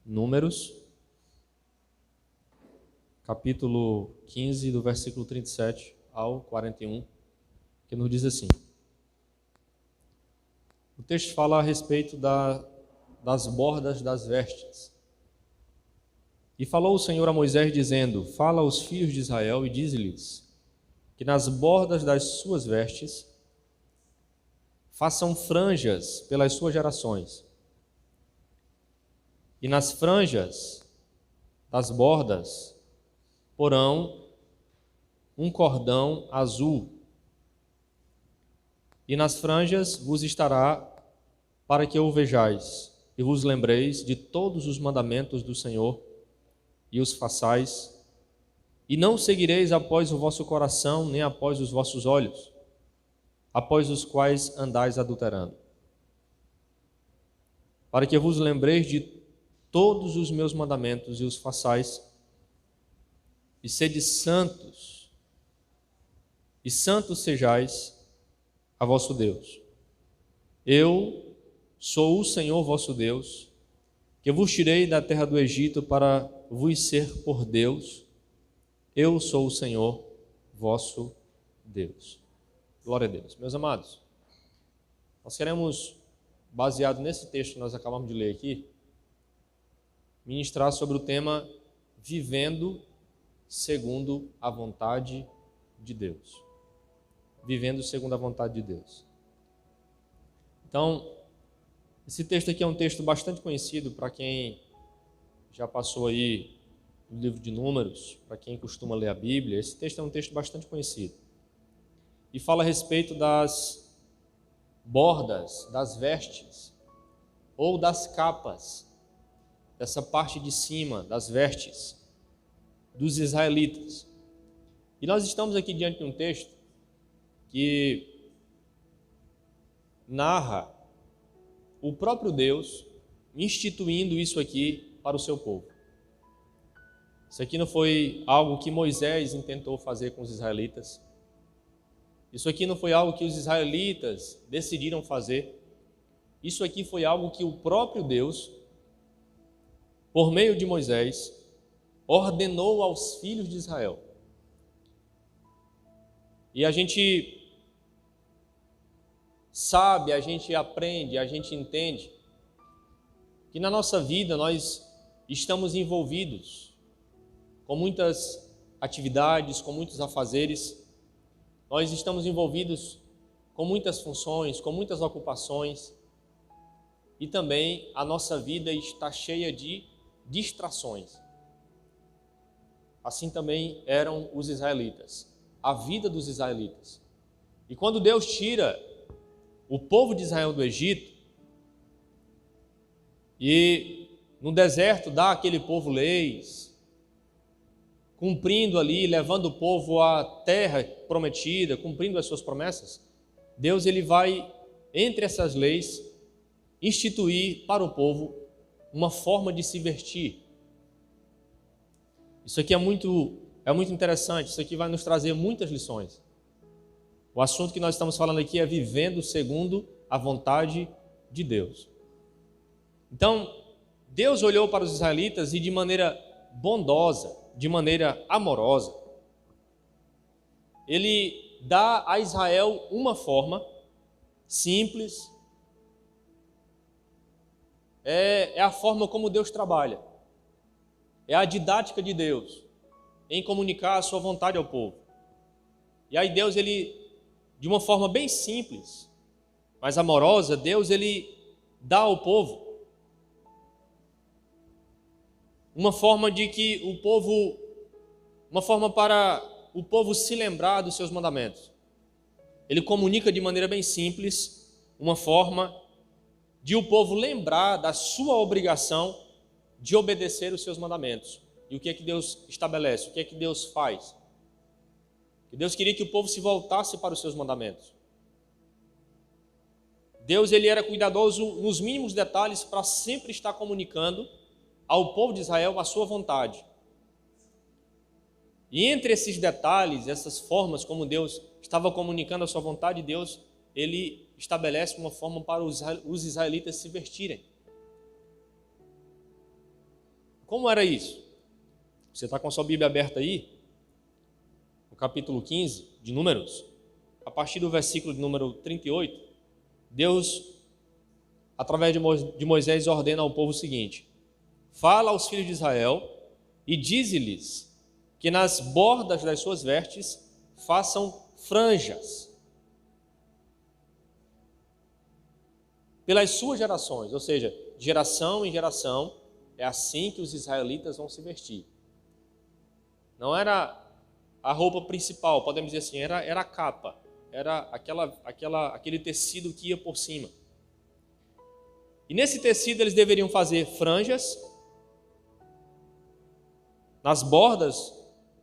Números, capítulo 15, do versículo 37 ao 41, que nos diz assim. O texto fala a respeito das bordas das vestes. E falou o Senhor a Moisés, dizendo: Fala aos filhos de Israel e dize-lhes que nas bordas das suas vestes façam franjas pelas suas gerações. E nas franjas das bordas porão um cordão azul. E nas franjas vos estará para que o vejais e vos lembreis de todos os mandamentos do Senhor e os façais, e não seguireis após o vosso coração, nem após os vossos olhos, após os quais andais adulterando. Para que vos lembreis de todos os meus mandamentos e os façais, e sede santos, e santos sejais a vosso Deus. Eu sou o Senhor vosso Deus, que vos tirei da terra do Egito para vos ser por Deus. Eu sou o Senhor vosso Deus. Glória a Deus. Meus amados, nós queremos, baseado nesse texto que nós acabamos de ler aqui, ministrar sobre o tema Vivendo segundo a vontade de Deus. Vivendo segundo a vontade de Deus. Então, esse texto aqui é um texto bastante conhecido para quem já passou aí no livro de Números, para quem costuma ler a Bíblia. Esse texto é um texto bastante conhecido. E fala a respeito das bordas, das vestes, ou das capas, dessa parte de cima das vestes dos israelitas. E nós estamos aqui diante de um texto que narra o próprio Deus instituindo isso aqui para o seu povo. Isso aqui não foi algo que Moisés intentou fazer com os israelitas. Isso aqui não foi algo que os israelitas decidiram fazer. Isso aqui foi algo que o próprio Deus, por meio de Moisés, ordenou aos filhos de Israel. E a gente sabe, a gente aprende, a gente entende que na nossa vida nós estamos envolvidos com muitas atividades, com muitos afazeres, nós estamos envolvidos com muitas funções, com muitas ocupações, e também a nossa vida está cheia de distrações. Assim também eram os israelitas, a vida dos israelitas. E quando Deus tira o povo de Israel do Egito e no deserto dá àquele povo leis, cumprindo ali, levando o povo à terra prometida, cumprindo as suas promessas, Deus ele vai, entre essas leis, instituir para o povo uma forma de se vestir. Isso aqui é muito interessante, isso aqui vai nos trazer muitas lições. O assunto que nós estamos falando aqui é vivendo segundo a vontade de Deus. Então, Deus olhou para os israelitas e de maneira bondosa, de maneira amorosa, Ele dá a Israel uma forma simples, é a forma como Deus trabalha, é a didática de Deus em comunicar a sua vontade ao povo. E aí Deus, ele, de uma forma bem simples, mas amorosa, Deus, ele dá ao povo uma forma de que uma forma para o povo se lembrar dos seus mandamentos. Ele comunica de maneira bem simples uma forma de o povo lembrar da sua obrigação de obedecer os seus mandamentos. E o que é que Deus estabelece? O que é que Deus faz? Que Deus queria que o povo se voltasse para os seus mandamentos. Deus ele era cuidadoso nos mínimos detalhes para sempre estar comunicando ao povo de Israel a sua vontade. E entre esses detalhes, essas formas como Deus estava comunicando a sua vontade, Deus ele estabelece uma forma para os israelitas se vestirem. Como era isso? Você está com a sua Bíblia aberta aí? No capítulo 15 de Números, a partir do versículo de número 38, Deus, através de Moisés, ordena ao povo o seguinte: fala aos filhos de Israel e dize-lhes que nas bordas das suas vestes façam franjas pelas suas gerações, ou seja, de geração em geração, é assim que os israelitas vão se vestir. Não era a roupa principal, podemos dizer assim, era a capa, era aquele tecido que ia por cima. E nesse tecido eles deveriam fazer franjas. Nas bordas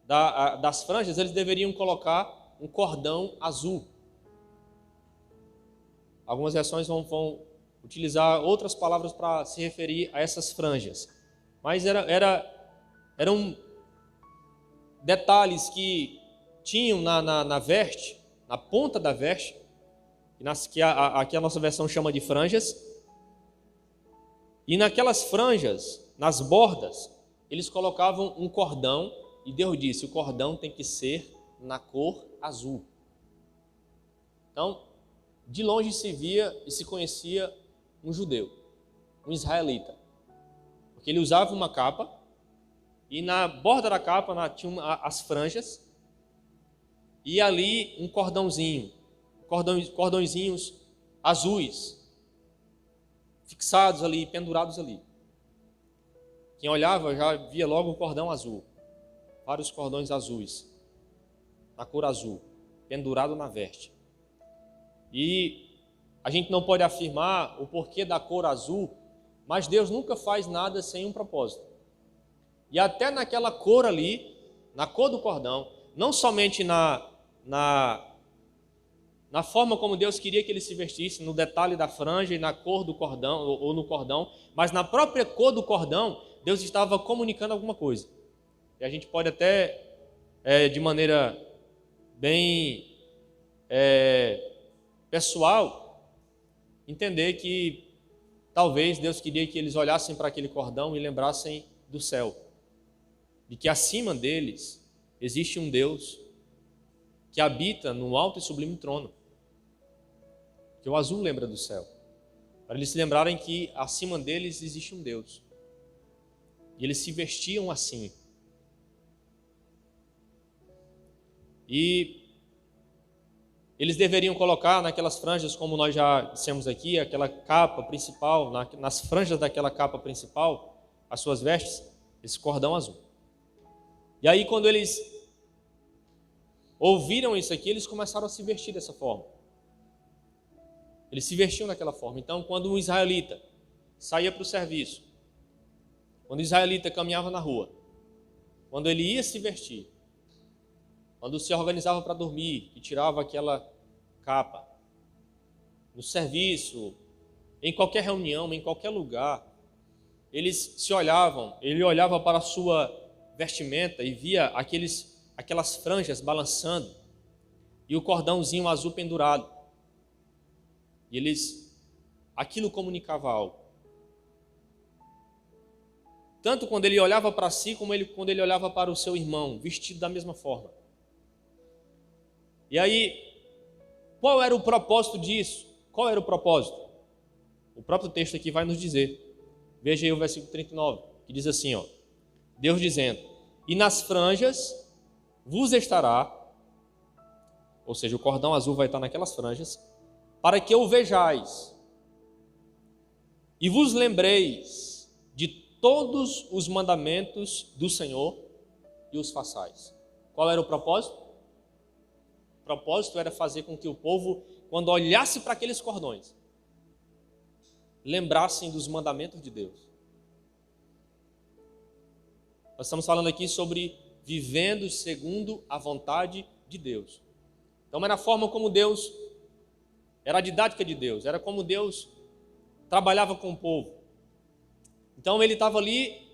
das franjas eles deveriam colocar um cordão azul. Algumas versões vão utilizar outras palavras para se referir a essas franjas. Mas eram detalhes que tinham na veste, na ponta da veste, que aqui a nossa versão chama de franjas. E naquelas franjas, nas bordas, eles colocavam um cordão, e Deus disse: o cordão tem que ser na cor azul. Então, de longe se via e se conhecia um judeu, um israelita, porque ele usava uma capa, e na borda da capa tinha as franjas, e ali um cordõezinhos azuis, fixados ali, pendurados ali. Quem olhava já via logo um cordão azul, vários cordões azuis, na cor azul, pendurado na veste. E a gente não pode afirmar o porquê da cor azul, mas Deus nunca faz nada sem um propósito. E até naquela cor ali, na cor do cordão, não somente na forma como Deus queria que ele se vestisse, no detalhe da franja e na cor do cordão, ou no cordão, mas na própria cor do cordão, Deus estava comunicando alguma coisa. E a gente pode até, de maneira bem pessoal, entender que talvez Deus queria que eles olhassem para aquele cordão e lembrassem do céu, de que acima deles existe um Deus que habita no alto e sublime trono, que o azul lembra do céu, para eles se lembrarem que acima deles existe um Deus, e eles se vestiam assim. E eles deveriam colocar naquelas franjas, como nós já dissemos aqui, aquela capa principal, nas franjas daquela capa principal, as suas vestes, esse cordão azul. E aí, quando eles ouviram isso aqui, eles começaram a se vestir dessa forma. Eles se vestiam daquela forma. Então, quando um israelita saía para o serviço, quando o israelita caminhava na rua, quando ele ia se vestir, quando se organizava para dormir e tirava aquela capa, no serviço, em qualquer reunião, em qualquer lugar, eles se olhavam, ele olhava para a sua vestimenta e via aquelas franjas balançando e o cordãozinho azul pendurado. E aquilo comunicava algo. Tanto quando ele olhava para si, como quando ele olhava para o seu irmão, vestido da mesma forma. E aí, qual era o propósito disso? Qual era o propósito? O próprio texto aqui vai nos dizer. Veja aí o versículo 39, que diz assim, Deus dizendo: e nas franjas vos estará, ou seja, o cordão azul vai estar naquelas franjas, para que o vejais e vos lembreis de todos os mandamentos do Senhor e os façais. Qual era o propósito? O propósito era fazer com que o povo, quando olhasse para aqueles cordões, lembrassem dos mandamentos de Deus. Nós estamos falando aqui sobre vivendo segundo a vontade de Deus. Então era a forma como Deus, era a didática de Deus, era como Deus trabalhava com o povo. Então ele estava ali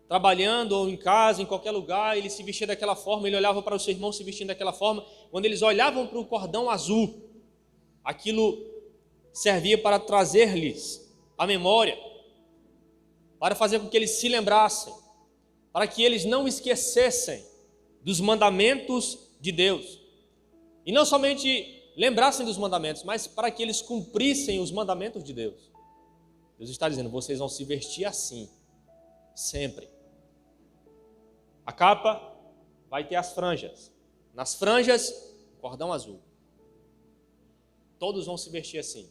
trabalhando, ou em casa, em qualquer lugar, ele se vestia daquela forma, ele olhava para o seu irmão se vestindo daquela forma. Quando eles olhavam para o cordão azul, aquilo servia para trazer-lhes a memória, para fazer com que eles se lembrassem para que eles não esquecessem dos mandamentos de Deus. E não somente lembrassem dos mandamentos, mas para que eles cumprissem os mandamentos de Deus. Deus está dizendo, vocês vão se vestir assim, sempre. A capa vai ter as franjas. Nas franjas, cordão azul. Todos vão se vestir assim.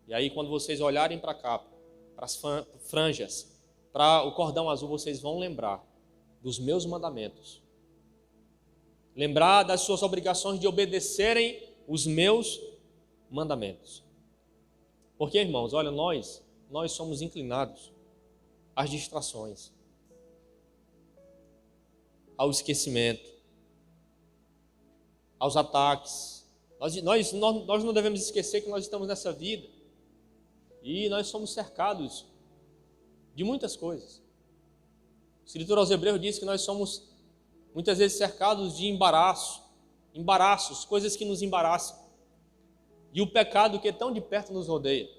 E aí, quando vocês olharem para a capa, para as franjas, para o cordão azul, vocês vão lembrar dos meus mandamentos. Lembrar das suas obrigações de obedecerem os meus mandamentos. Porque, irmãos, olha, nós somos inclinados às distrações, ao esquecimento, aos ataques. Nós não devemos esquecer que nós estamos nessa vida e nós somos cercados de muitas coisas. A Escritura aos Hebreus diz que nós somos muitas vezes cercados de embaraços, coisas que nos embaraçam. E o pecado que tão de perto nos rodeia.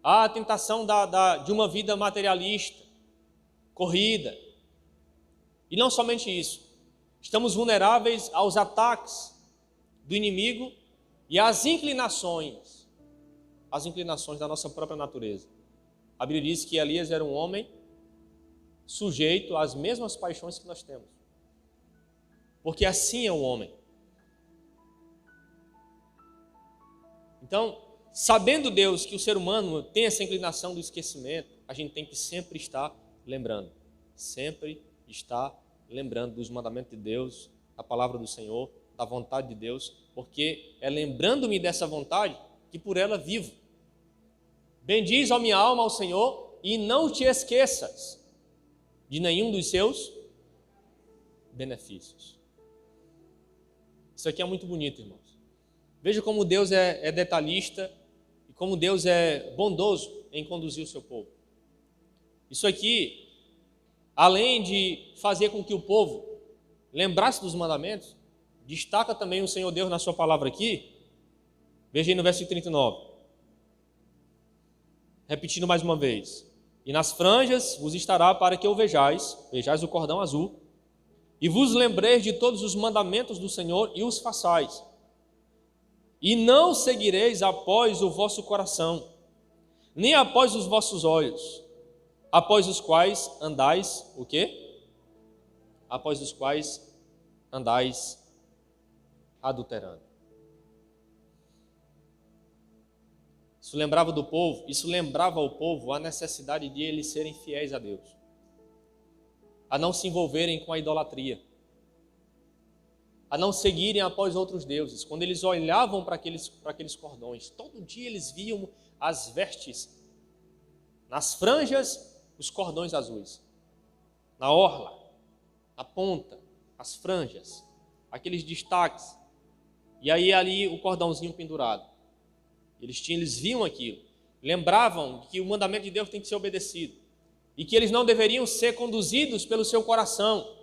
A tentação de uma vida materialista, corrida. E não somente isso. Estamos vulneráveis aos ataques do inimigo e às inclinações da nossa própria natureza. A Bíblia diz que Elias era um homem sujeito às mesmas paixões que nós temos. Porque assim é o homem. Então, sabendo Deus que o ser humano tem essa inclinação do esquecimento, a gente tem que sempre estar lembrando. Sempre estar lembrando dos mandamentos de Deus, da palavra do Senhor, da vontade de Deus, porque é lembrando-me dessa vontade que por ela vivo. Bendiz, ó minha alma, ao Senhor, e não te esqueças de nenhum dos seus benefícios. Isso aqui é muito bonito, irmãos. Veja como Deus é detalhista e como Deus é bondoso em conduzir o seu povo. Isso aqui, além de fazer com que o povo lembrasse dos mandamentos, destaca também o Senhor Deus na sua palavra aqui. Veja aí no verso 39. Repetindo mais uma vez. E nas franjas vos estará para que o vejais o cordão azul, e vos lembreis de todos os mandamentos do Senhor e os façais. E não seguireis após o vosso coração, nem após os vossos olhos, após os quais andais, o quê? Após os quais andais adulterando. Isso lembrava ao povo a necessidade de eles serem fiéis a Deus, a não se envolverem com a idolatria, a não seguirem após outros deuses. Quando eles olhavam para aqueles cordões, todo dia eles viam as vestes, nas franjas, os cordões azuis, na orla, na ponta, as franjas, aqueles destaques, e aí ali o cordãozinho pendurado. Eles viam aquilo, lembravam que o mandamento de Deus tem que ser obedecido e que eles não deveriam ser conduzidos pelo seu coração,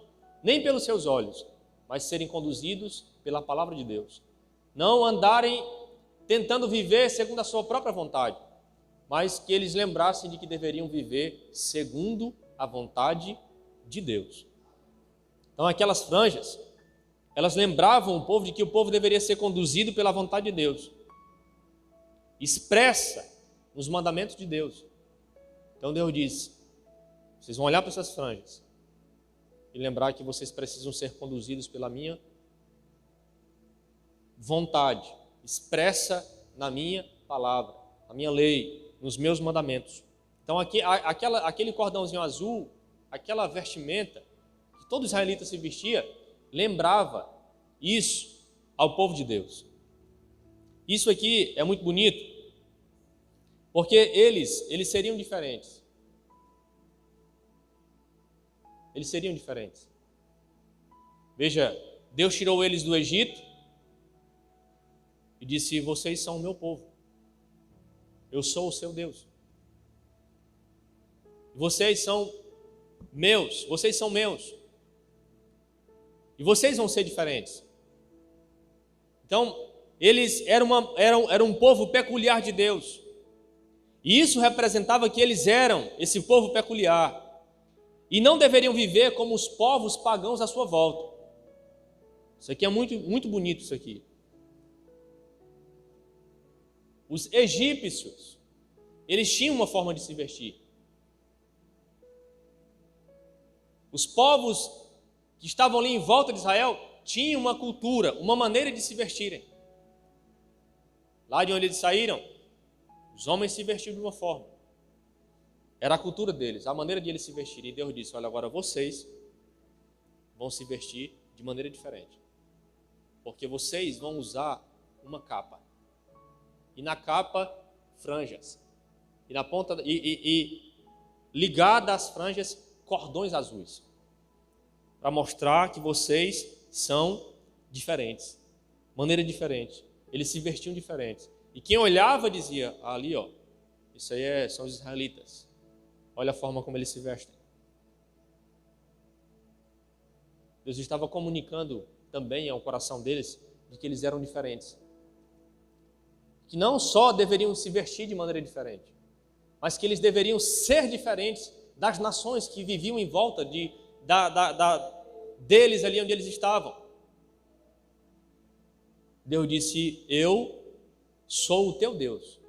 nem pelos seus olhos, mas serem conduzidos pela palavra de Deus. Não andarem tentando viver segundo a sua própria vontade, mas que eles lembrassem de que deveriam viver segundo a vontade de Deus. Então aquelas franjas, elas lembravam o povo de que o povo deveria ser conduzido pela vontade de Deus, expressa nos mandamentos de Deus. Então Deus diz, vocês vão olhar para essas franjas e lembrar que vocês precisam ser conduzidos pela minha vontade, expressa na minha palavra, na minha lei, nos meus mandamentos. Então aquele cordãozinho azul, aquela vestimenta que todo israelita se vestia, lembrava isso ao povo de Deus. Isso aqui é muito bonito, porque eles seriam diferentes. Eles seriam diferentes. Veja, Deus tirou eles do Egito e disse, vocês são o meu povo. Eu sou o seu Deus. Vocês são meus. E vocês vão ser diferentes. Então, eles eram um povo peculiar de Deus. E isso representava que eles eram esse povo peculiar. e não deveriam viver como os povos pagãos à sua volta. Isso aqui é muito, muito bonito, isso aqui. Os egípcios, eles tinham uma forma de se vestir. Os povos que estavam ali em volta de Israel tinham uma cultura, uma maneira de se vestirem. Lá de onde eles saíram, os homens se vestiam de uma forma. Era a cultura deles, a maneira de eles se vestirem. E Deus disse: olha, agora vocês vão se vestir de maneira diferente. Porque vocês vão usar uma capa. E na capa, franjas. E na ponta ligada às franjas, cordões azuis. Para mostrar que vocês são diferentes. Maneira diferente. Eles se vestiam diferentes. E quem olhava dizia: ali, ó, isso aí são os israelitas. Olha a forma como eles se vestem. Deus estava comunicando também ao coração deles de que eles eram diferentes. Que não só deveriam se vestir de maneira diferente, mas que eles deveriam ser diferentes das nações que viviam em volta deles ali onde eles estavam. Deus disse: eu sou o teu Deus,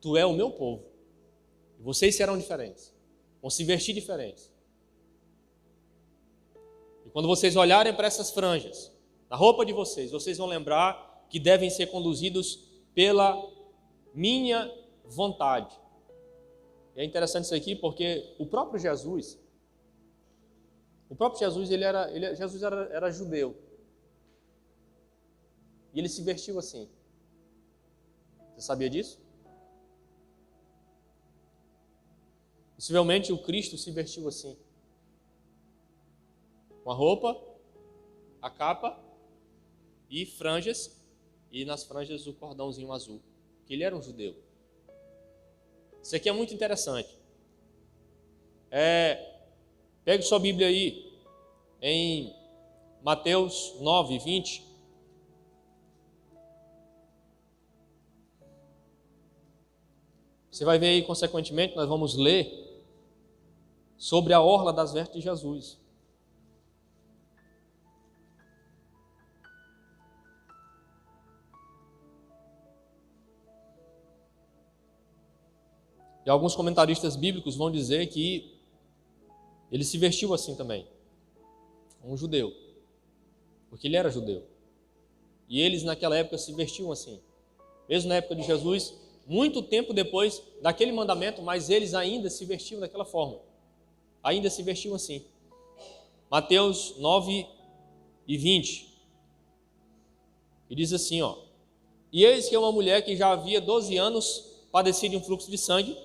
tu és o meu povo, e vocês serão diferentes, vão se vestir diferentes. E quando vocês olharem para essas franjas, na roupa de vocês, vocês vão lembrar que devem ser conduzidos pela minha vontade. E é interessante isso aqui porque o próprio Jesus Jesus era judeu. E ele se vestiu assim. Você sabia disso? Possivelmente o Cristo se vestiu assim. Com a roupa, a capa e franjas, e nas franjas o cordãozinho azul. Que ele era um judeu. Isso aqui é muito interessante. Pegue sua Bíblia aí, em Mateus 9, 20. Você vai ver aí, consequentemente, nós vamos ler sobre a orla das vestes de Jesus. E alguns comentaristas bíblicos vão dizer que ele se vestiu assim também, como um judeu, porque ele era judeu. E eles naquela época se vestiam assim. Mesmo na época de Jesus, muito tempo depois daquele mandamento, mas eles ainda se vestiam daquela forma. Ainda se vestiam assim. Mateus 9 e 20. E diz assim, ó: e eis que uma mulher que já havia 12 anos padecia de um fluxo de sangue,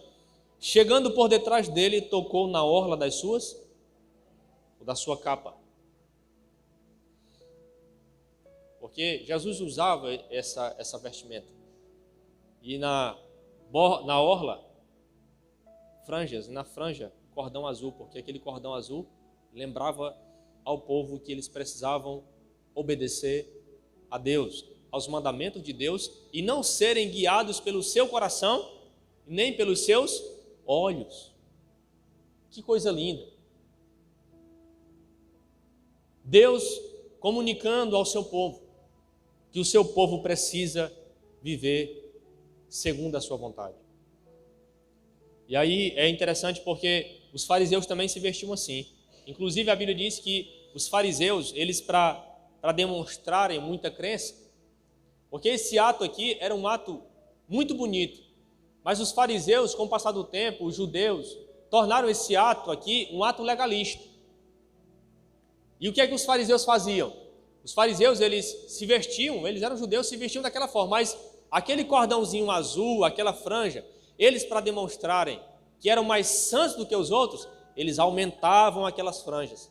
chegando por detrás dele, tocou na orla da sua capa. Porque Jesus usava essa vestimenta. E na orla, franjas, e na franja, cordão azul, porque aquele cordão azul lembrava ao povo que eles precisavam obedecer a Deus, aos mandamentos de Deus, e não serem guiados pelo seu coração, nem pelos seus olhos. Que coisa linda! Deus comunicando ao seu povo que o seu povo precisa viver segundo a sua vontade. E aí é interessante porque os fariseus também se vestiam assim. Inclusive a Bíblia diz que os fariseus, eles para demonstrarem muita crença, porque esse ato aqui era um ato muito bonito, mas os fariseus, com o passar do tempo, os judeus, tornaram esse ato aqui um ato legalista. E o que é que os fariseus faziam? Os fariseus, eles se vestiam, eles eram judeus, se vestiam daquela forma, mas aquele cordãozinho azul, aquela franja, eles, para demonstrarem que eram mais santos do que os outros, eles aumentavam aquelas franjas,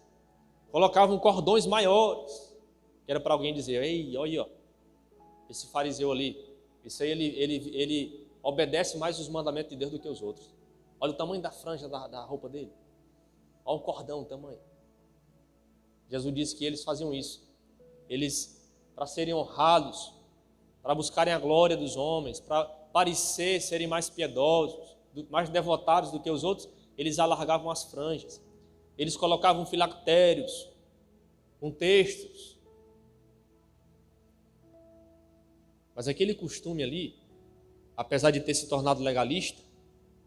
colocavam cordões maiores, que era para alguém dizer: ei, olha aí, ó, esse fariseu ali, isso aí ele obedece mais os mandamentos de Deus do que os outros. Olha o tamanho da franja da roupa dele, olha o cordão, o tamanho. Jesus disse que eles faziam isso. Eles, para serem honrados, para buscarem a glória dos homens, para parecer serem mais piedosos, mais devotados do que os outros, eles alargavam as franjas. Eles colocavam filactérios com textos. Mas aquele costume ali, apesar de ter se tornado legalista,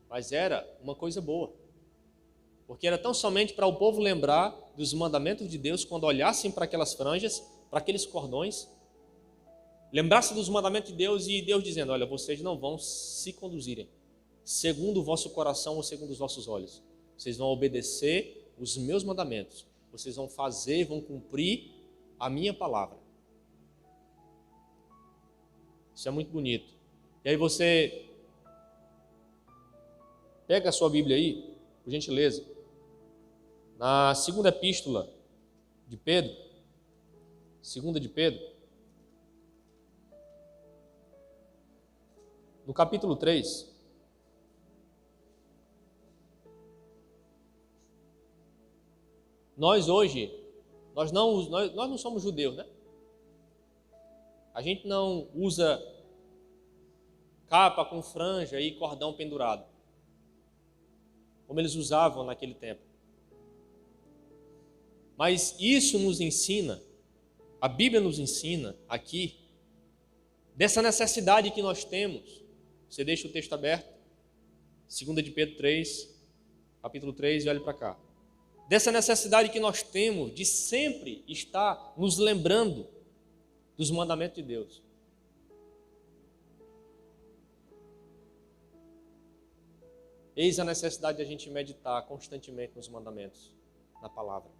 mas era uma coisa boa. Porque era tão somente para o povo lembrar dos mandamentos de Deus quando olhassem para aquelas franjas, para aqueles cordões, lembrasse dos mandamentos de Deus e Deus dizendo: olha, vocês não vão se conduzirem segundo o vosso coração ou segundo os vossos olhos. Vocês vão obedecer os meus mandamentos. Vocês vão fazer, vão cumprir a minha palavra. Isso é muito bonito. E aí você pega a sua Bíblia aí, por gentileza, na segunda epístola de Pedro, segunda de Pedro, no capítulo 3, nós não somos judeus, né? A gente não usa capa com franja e cordão pendurado, como eles usavam naquele tempo. Mas isso nos ensina, a Bíblia nos ensina aqui, dessa necessidade que nós temos. Você deixa o texto aberto, 2 de Pedro 3, capítulo 3, e olhe para cá. Dessa necessidade que nós temos de sempre estar nos lembrando dos mandamentos de Deus. Eis a necessidade de a gente meditar constantemente nos mandamentos, na palavra.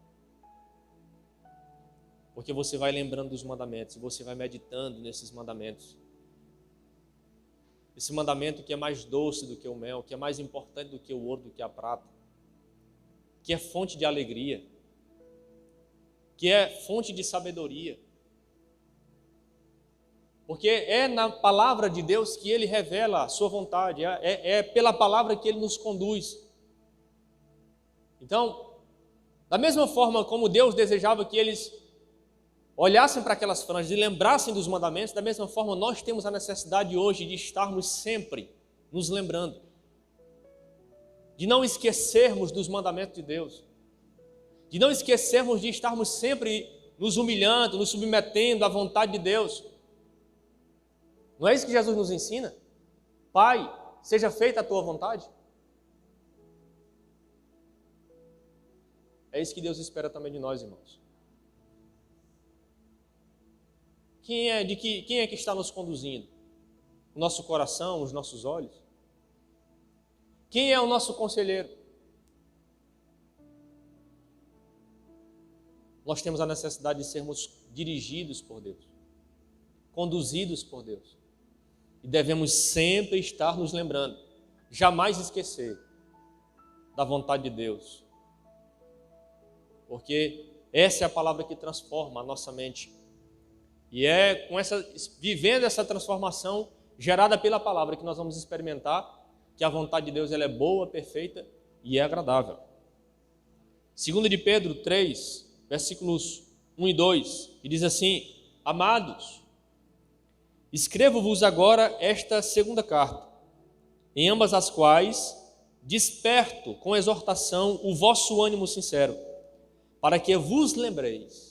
Porque você vai lembrando dos mandamentos, você vai meditando nesses mandamentos. Esse mandamento que é mais doce do que o mel, que é mais importante do que o ouro, do que a prata, que é fonte de alegria, que é fonte de sabedoria. Porque é na palavra de Deus que Ele revela a sua vontade, é pela palavra que Ele nos conduz. Então, da mesma forma como Deus desejava que eles olhassem para aquelas franjas e lembrassem dos mandamentos, da mesma forma nós temos a necessidade hoje de estarmos sempre nos lembrando, de não esquecermos dos mandamentos de Deus, de não esquecermos de estarmos sempre nos humilhando, nos submetendo à vontade de Deus. Não é isso que Jesus nos ensina? Pai, seja feita a tua vontade. É isso que Deus espera também de nós, irmãos. Quem é que está nos conduzindo? O nosso coração, os nossos olhos? Quem é o nosso conselheiro? Nós temos a necessidade de sermos dirigidos por Deus, conduzidos por Deus. E devemos sempre estar nos lembrando, jamais esquecer da vontade de Deus. Porque essa é a palavra que transforma a nossa mente. E é vivendo essa transformação gerada pela palavra que nós vamos experimentar que a vontade de Deus ela é boa, perfeita e é agradável. 2 de Pedro 3, versículos 1 e 2, que diz assim: Amados, escrevo-vos agora esta segunda carta, em ambas as quais desperto com exortação o vosso ânimo sincero, para que vos lembreis.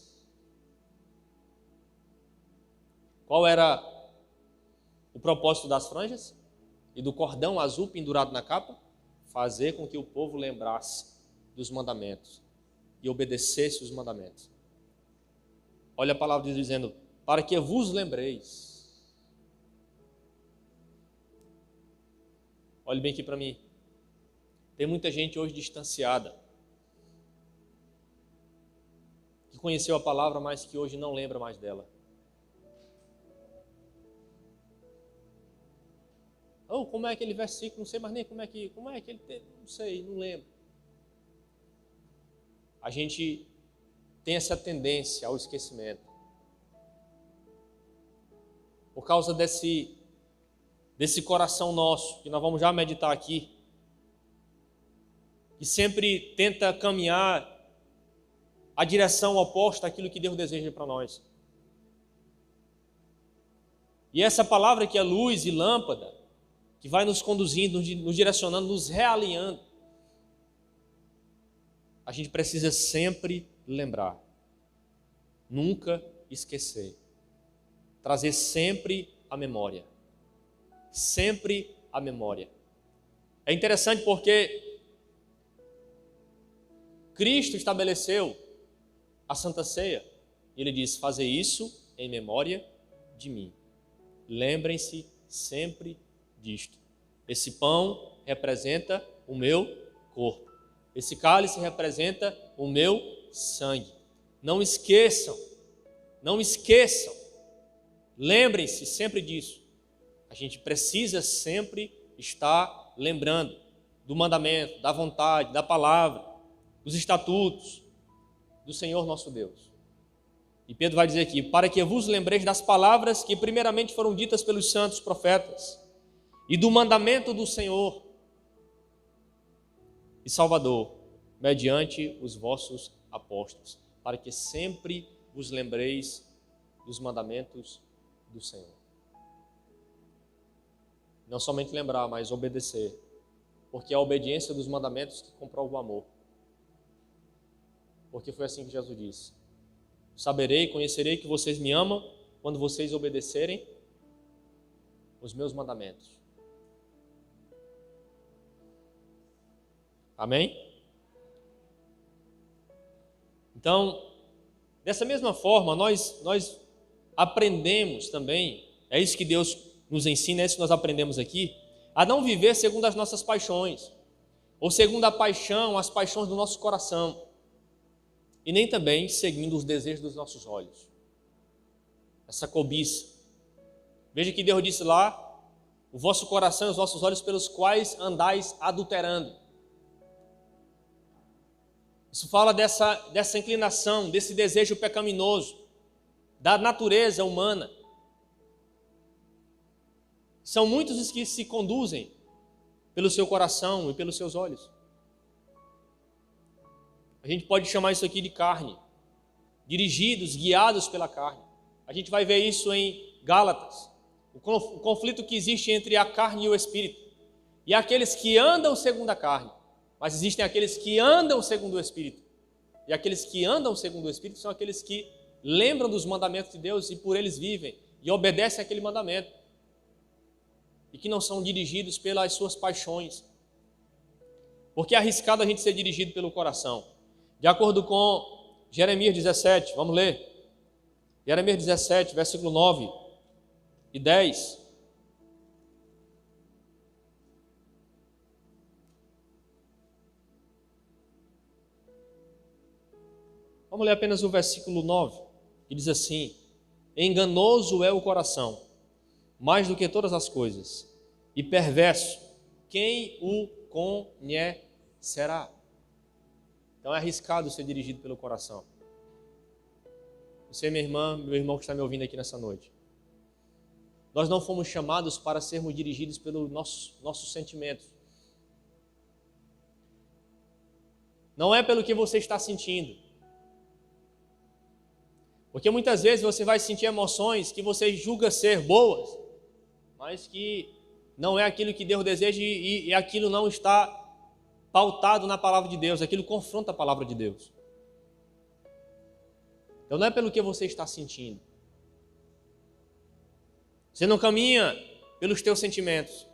Qual era o propósito das franjas e do cordão azul pendurado na capa? Fazer com que o povo lembrasse dos mandamentos e obedecesse os mandamentos. Olha a palavra dizendo: para que vos lembreis. Olhe bem aqui para mim. Tem muita gente hoje distanciada, que conheceu a palavra, mas que hoje não lembra mais dela. Oh, como é aquele versículo? Não sei mais nem como é que ele... Não sei, não lembro. A gente tem essa tendência ao esquecimento. Por causa desse coração nosso, que nós vamos já meditar aqui, que sempre tenta caminhar a direção oposta àquilo que Deus deseja para nós. E essa palavra que é luz e lâmpada, que vai nos conduzindo, nos direcionando, nos realinhando. a gente precisa sempre lembrar, nunca esquecer, trazer sempre a memória. Sempre a memória. É interessante porque Cristo estabeleceu a Santa Ceia. Ele diz: fazer isso em memória de mim. Lembrem-se sempre disto. Esse pão representa o meu corpo. Esse cálice representa o meu sangue. Não esqueçam, não esqueçam. Lembrem-se sempre disso. A gente precisa sempre estar lembrando do mandamento, da vontade, da palavra, dos estatutos do Senhor nosso Deus. E Pedro vai dizer aqui: para que vos lembreis das palavras que primeiramente foram ditas pelos santos profetas e do mandamento do Senhor e Salvador, mediante os vossos apóstolos, para que sempre vos lembreis dos mandamentos do Senhor. Não somente lembrar, mas obedecer, porque é a obediência dos mandamentos que comprova o amor. Porque foi assim que Jesus disse: saberei, conhecerei que vocês me amam quando vocês obedecerem os meus mandamentos. Amém? Então, dessa mesma forma, nós aprendemos também, é isso que Deus nos ensina, é isso que nós aprendemos aqui, a não viver segundo as nossas paixões, ou segundo a paixão, as paixões do nosso coração, e nem também seguindo os desejos dos nossos olhos. Essa cobiça. Veja que Deus disse lá: o vosso coração e os vossos olhos pelos quais andais adulterando. Isso fala dessa inclinação, desse desejo pecaminoso, da natureza humana. São muitos os que se conduzem pelo seu coração e pelos seus olhos. A gente pode chamar isso aqui de carne, dirigidos, guiados pela carne. A gente vai ver isso em Gálatas, o conflito que existe entre a carne e o espírito. E aqueles que andam segundo a carne, mas existem aqueles que andam segundo o espírito. E aqueles que andam segundo o espírito são aqueles que lembram dos mandamentos de Deus e por eles vivem e obedecem àquele mandamento. E que não são dirigidos pelas suas paixões. Porque é arriscado a gente ser dirigido pelo coração. De acordo com Jeremias 17, vamos ler. Jeremias 17, versículo 9 e 10. Vamos ler apenas o versículo 9, que diz assim: enganoso é o coração, mais do que todas as coisas, e perverso, quem o conhecerá? Então é arriscado ser dirigido pelo coração. Você, minha irmã, meu irmão que está me ouvindo aqui nessa noite, nós não fomos chamados para sermos dirigidos pelos nossos sentimentos. Não é pelo que você está sentindo. Porque muitas vezes você vai sentir emoções que você julga ser boas, mas que não é aquilo que Deus deseja e aquilo não está pautado na palavra de Deus, aquilo confronta a palavra de Deus. Então não é pelo que você está sentindo. Você não caminha pelos teus sentimentos.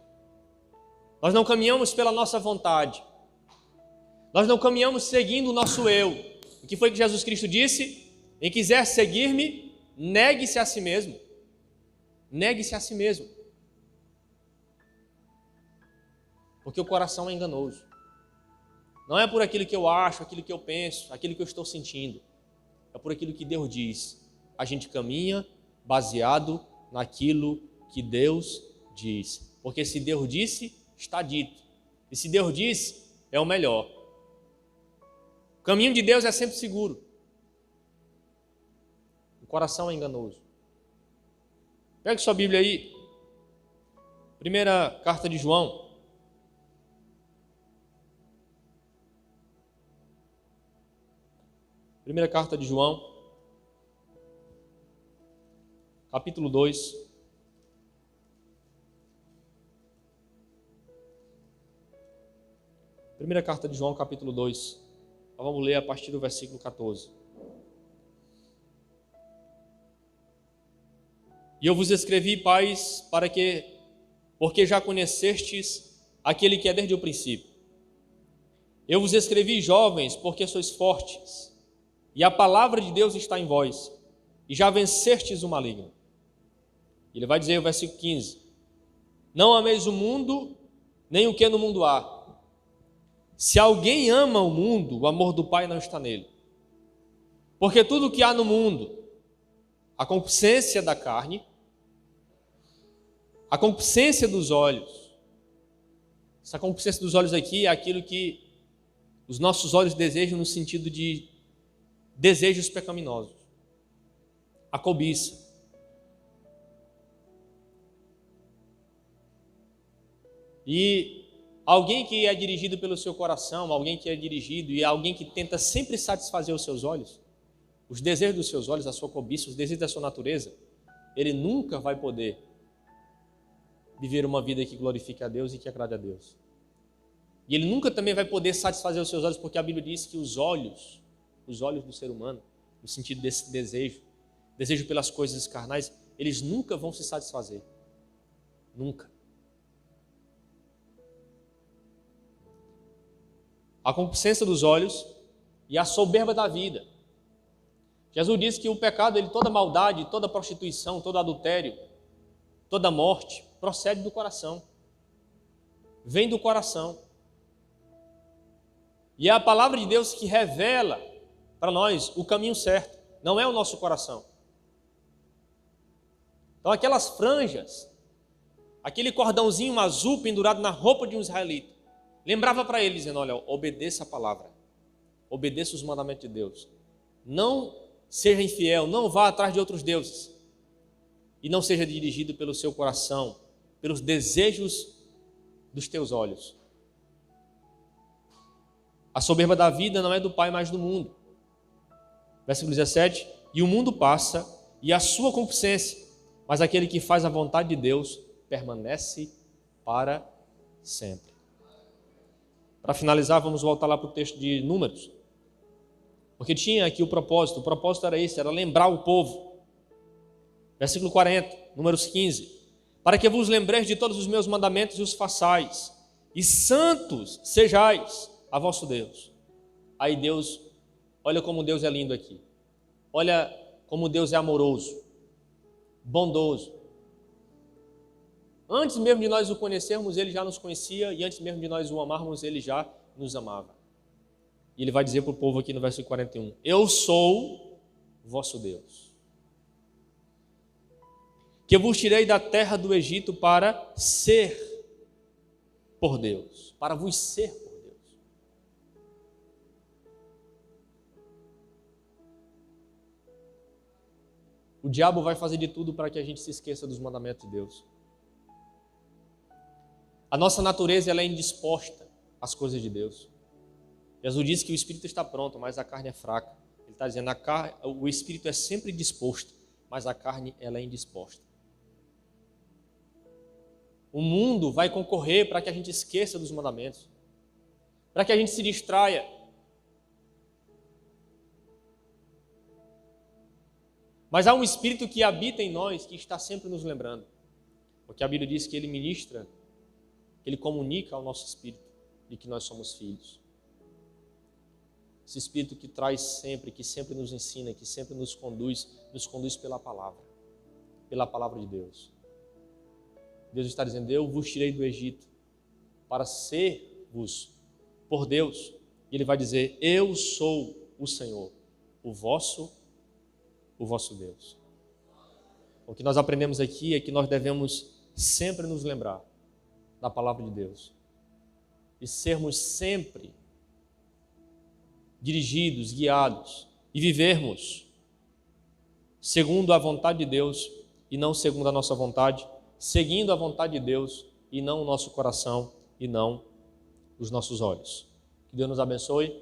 Nós não caminhamos pela nossa vontade. Nós não caminhamos seguindo o nosso eu. O que foi que Jesus Cristo disse? Quem quiser seguir-me, negue-se a si mesmo. Negue-se a si mesmo. Porque o coração é enganoso. Não é por aquilo que eu acho, aquilo que eu penso, aquilo que eu estou sentindo. É por aquilo que Deus diz. A gente caminha baseado naquilo que Deus diz. Porque se Deus disse, está dito. E se Deus disse, é o melhor. O caminho de Deus é sempre seguro. O coração é enganoso. Pegue sua Bíblia aí. Primeira carta de João. Primeira carta de João. Capítulo 2. Primeira carta de João, capítulo 2. Vamos ler a partir do versículo 14. E eu vos escrevi, pais, porque já conhecestes aquele que é desde o princípio. Eu vos escrevi, jovens, porque sois fortes, e a palavra de Deus está em vós, e já vencestes o maligno. Ele vai dizer no versículo 15: não ameis o mundo, nem o que no mundo há. Se alguém ama o mundo, o amor do Pai não está nele. Porque tudo o que há no mundo, a concupiscência da carne, a concupiscência dos olhos, essa concupiscência dos olhos aqui é aquilo que os nossos olhos desejam no sentido de desejos pecaminosos, a cobiça. E alguém que é dirigido pelo seu coração, alguém que é dirigido e alguém que tenta sempre satisfazer os seus olhos, os desejos dos seus olhos, a sua cobiça, os desejos da sua natureza, ele nunca vai poder viver uma vida que glorifique a Deus e que agrade a Deus. E ele nunca também vai poder satisfazer os seus olhos, porque a Bíblia diz que os olhos do ser humano, no sentido desse desejo pelas coisas carnais, eles nunca vão se satisfazer. Nunca. A concupiscência dos olhos e a soberba da vida. Jesus disse que o pecado, toda maldade, toda prostituição, todo adultério, toda morte, procede do coração. Vem do coração. E é a palavra de Deus que revela para nós o caminho certo, não é o nosso coração. Então aquelas franjas, aquele cordãozinho azul pendurado na roupa de um israelita, lembrava para ele, dizendo: olha, obedeça a palavra, obedeça os mandamentos de Deus, não seja infiel, não vá atrás de outros deuses, e não seja dirigido pelo seu coração, pelos desejos dos teus olhos. A soberba da vida não é do Pai, mas do mundo. Versículo 17: e o mundo passa, e a sua concupiscência, mas aquele que faz a vontade de Deus permanece para sempre. Para finalizar, vamos voltar lá para o texto de Números, porque tinha aqui o propósito era esse, era lembrar o povo. Versículo 40, Números 15: para que vos lembreis de todos os meus mandamentos e os façais, e santos sejais a vosso Deus. Aí Deus, olha como Deus é lindo aqui, olha como Deus é amoroso, bondoso. Antes mesmo de nós o conhecermos, Ele já nos conhecia, e antes mesmo de nós o amarmos, Ele já nos amava. E Ele vai dizer para o povo aqui no versículo 41, eu sou vosso Deus, que eu vos tirei da terra do Egito para ser por Deus, para vos ser por Deus. O diabo vai fazer de tudo para que a gente se esqueça dos mandamentos de Deus. A nossa natureza ela é indisposta às coisas de Deus. Jesus disse que o espírito está pronto, mas a carne é fraca. Ele está dizendo que o espírito é sempre disposto, mas a carne ela é indisposta. O mundo vai concorrer para que a gente esqueça dos mandamentos, para que a gente se distraia. Mas há um espírito que habita em nós, que está sempre nos lembrando. Porque a Bíblia diz que ele ministra, ele comunica ao nosso espírito de que nós somos filhos. Esse espírito que traz sempre, que sempre nos ensina, que sempre nos conduz pela palavra de Deus. Deus está dizendo, eu vos tirei do Egito para ser-vos por Deus. E Ele vai dizer, eu sou o Senhor, o vosso Deus. O que nós aprendemos aqui é que nós devemos sempre nos lembrar da palavra de Deus e sermos sempre dirigidos, guiados e vivermos segundo a vontade de Deus e não segundo a nossa vontade, seguindo a vontade de Deus e não o nosso coração e não os nossos olhos. Que Deus nos abençoe.